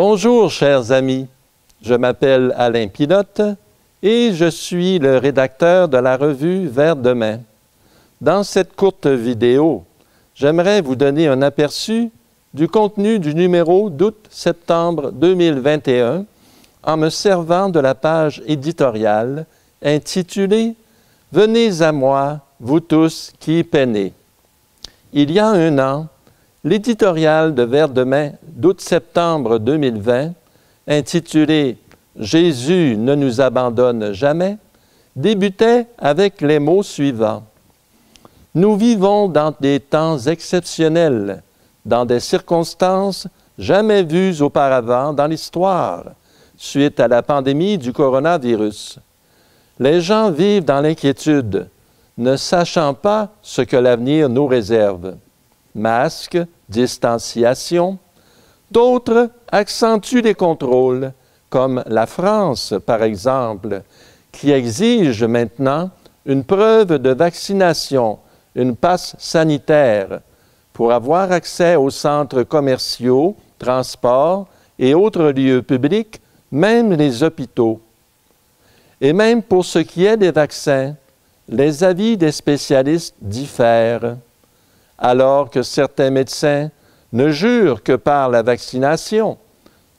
Bonjour, chers amis. Je m'appelle Alain Pilote et je suis le rédacteur de la revue Vers demain. Dans cette courte vidéo, j'aimerais vous donner un aperçu du contenu du numéro d'août-septembre 2021 en me servant de la page éditoriale intitulée « Venez à moi, vous tous qui peinez ». Il y a un an, l'éditorial de Vers demain d'août-septembre 2020, intitulé « Jésus ne nous abandonne jamais », débutait avec les mots suivants. « Nous vivons dans des temps exceptionnels, dans des circonstances jamais vues auparavant dans l'histoire, suite à la pandémie du coronavirus. Les gens vivent dans l'inquiétude, ne sachant pas ce que l'avenir nous réserve. Masques, distanciation. D'autres accentuent les contrôles, comme la France, par exemple, qui exige maintenant une preuve de vaccination, une passe sanitaire, pour avoir accès aux centres commerciaux, transports et autres lieux publics, même les hôpitaux. Et même pour ce qui est des vaccins, les avis des spécialistes diffèrent. Alors que certains médecins ne jurent que par la vaccination,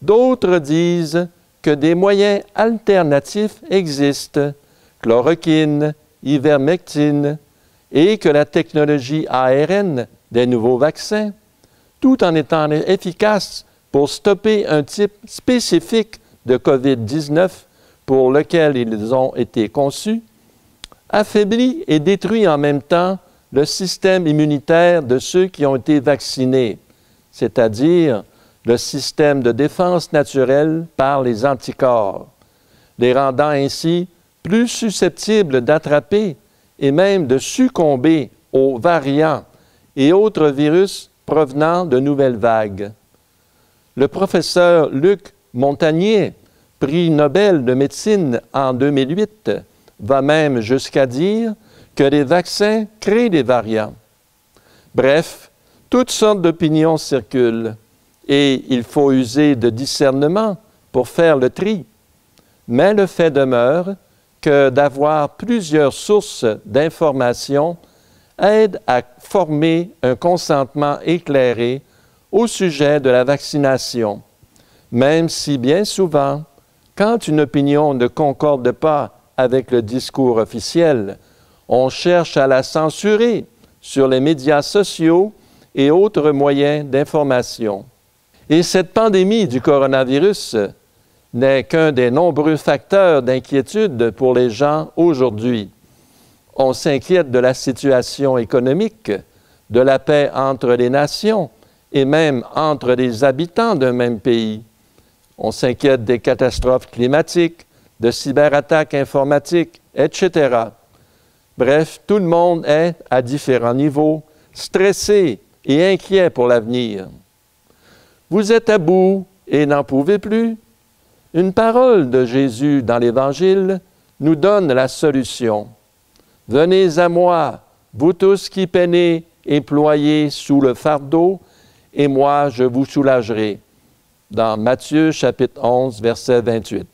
d'autres disent que des moyens alternatifs existent, chloroquine, ivermectine, et que la technologie ARN des nouveaux vaccins, tout en étant efficace pour stopper un type spécifique de COVID-19 pour lequel ils ont été conçus, affaiblit et détruit en même temps le système immunitaire de ceux qui ont été vaccinés, c'est-à-dire le système de défense naturelle par les anticorps, les rendant ainsi plus susceptibles d'attraper et même de succomber aux variants et autres virus provenant de nouvelles vagues. Le professeur Luc Montagnier, prix Nobel de médecine en 2008, va même jusqu'à dire que les vaccins créent des variants. Bref, toutes sortes d'opinions circulent et il faut user de discernement pour faire le tri. Mais le fait demeure que d'avoir plusieurs sources d'informations aide à former un consentement éclairé au sujet de la vaccination, même si bien souvent, quand une opinion ne concorde pas avec le discours officiel, on cherche à la censurer sur les médias sociaux et autres moyens d'information. Et cette pandémie du coronavirus n'est qu'un des nombreux facteurs d'inquiétude pour les gens aujourd'hui. On s'inquiète de la situation économique, de la paix entre les nations et même entre les habitants d'un même pays. On s'inquiète des catastrophes climatiques, de cyberattaques informatiques, etc. Bref, tout le monde est, à différents niveaux, stressé et inquiet pour l'avenir. Vous êtes à bout et n'en pouvez plus? Une parole de Jésus dans l'Évangile nous donne la solution. « Venez à moi, vous tous qui peinez et ployez sous le fardeau, et moi je vous soulagerai. » Dans Matthieu chapitre 11, verset 28.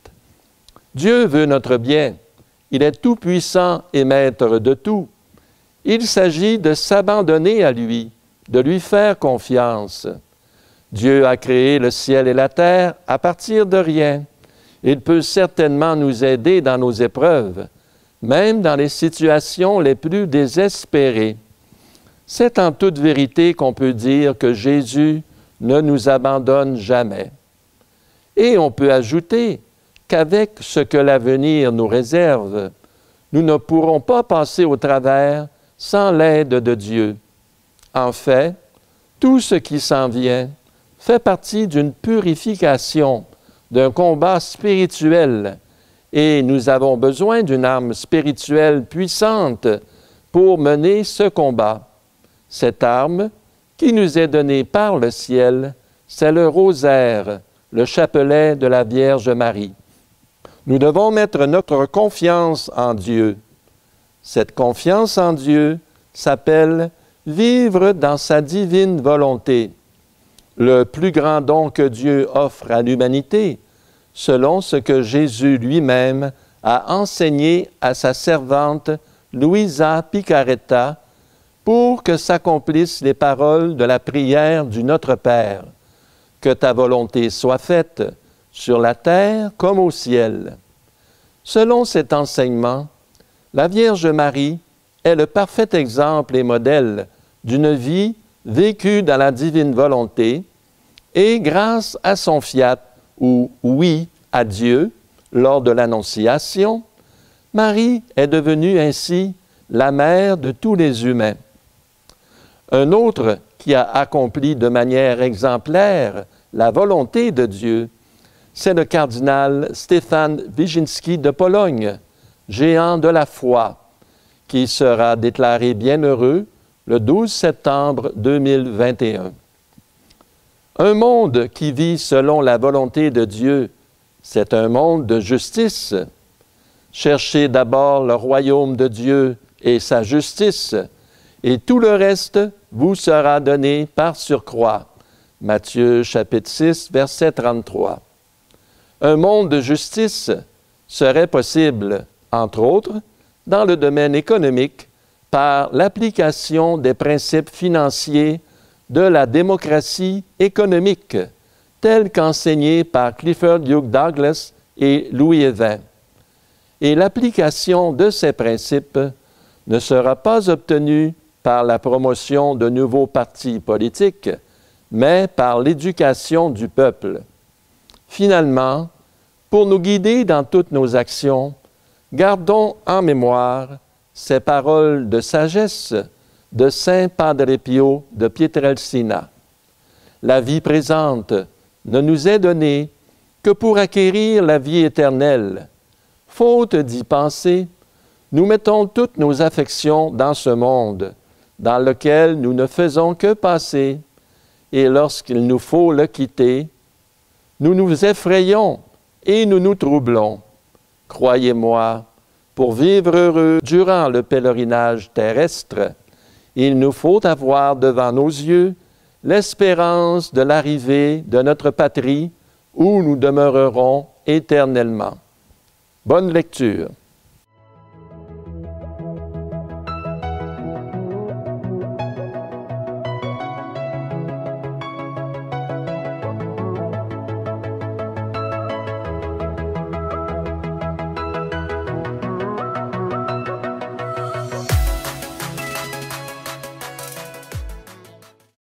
Dieu veut notre bien. Il est tout-puissant et maître de tout. Il s'agit de s'abandonner à lui, de lui faire confiance. Dieu a créé le ciel et la terre à partir de rien. Il peut certainement nous aider dans nos épreuves, même dans les situations les plus désespérées. C'est en toute vérité qu'on peut dire que Jésus ne nous abandonne jamais. Et on peut ajouter qu'avec ce que l'avenir nous réserve, nous ne pourrons pas passer au travers sans l'aide de Dieu. En fait, tout ce qui s'en vient fait partie d'une purification, d'un combat spirituel, et nous avons besoin d'une arme spirituelle puissante pour mener ce combat. Cette arme, qui nous est donnée par le ciel, c'est le rosaire, le chapelet de la Vierge Marie. Nous devons mettre notre confiance en Dieu. Cette confiance en Dieu s'appelle « vivre dans sa divine volonté ». le plus grand don que Dieu offre à l'humanité, selon ce que Jésus lui-même a enseigné à sa servante Luisa Picaretta, pour que s'accomplissent les paroles de la prière du Notre Père. Que ta volonté soit faite, sur la terre comme au ciel. Selon cet enseignement, la Vierge Marie est le parfait exemple et modèle d'une vie vécue dans la divine volonté, et grâce à son fiat, ou oui à Dieu, lors de l'Annonciation, Marie est devenue ainsi la mère de tous les humains. Un autre qui a accompli de manière exemplaire la volonté de Dieu, c'est le cardinal Stefan Wyszyński de Pologne, géant de la foi, qui sera déclaré bienheureux le 12 septembre 2021. Un monde qui vit selon la volonté de Dieu, c'est un monde de justice. Cherchez d'abord le royaume de Dieu et sa justice, et tout le reste vous sera donné par surcroît. Matthieu chapitre 6, verset 33. Un monde de justice serait possible, entre autres, dans le domaine économique, par l'application des principes financiers de la démocratie économique, tels qu'enseignés par Clifford Hugh Douglas et Louis Evin. Et l'application de ces principes ne sera pas obtenue par la promotion de nouveaux partis politiques, mais par l'éducation du peuple. Finalement, pour nous guider dans toutes nos actions, gardons en mémoire ces paroles de sagesse de Saint Padre Pio de Pietrelcina. La vie présente ne nous est donnée que pour acquérir la vie éternelle. Faute d'y penser, nous mettons toutes nos affections dans ce monde, dans lequel nous ne faisons que passer, et lorsqu'il nous faut le quitter, nous nous effrayons et nous nous troublons. Croyez-moi, pour vivre heureux durant le pèlerinage terrestre, il nous faut avoir devant nos yeux l'espérance de l'arrivée de notre patrie où nous demeurerons éternellement. Bonne lecture.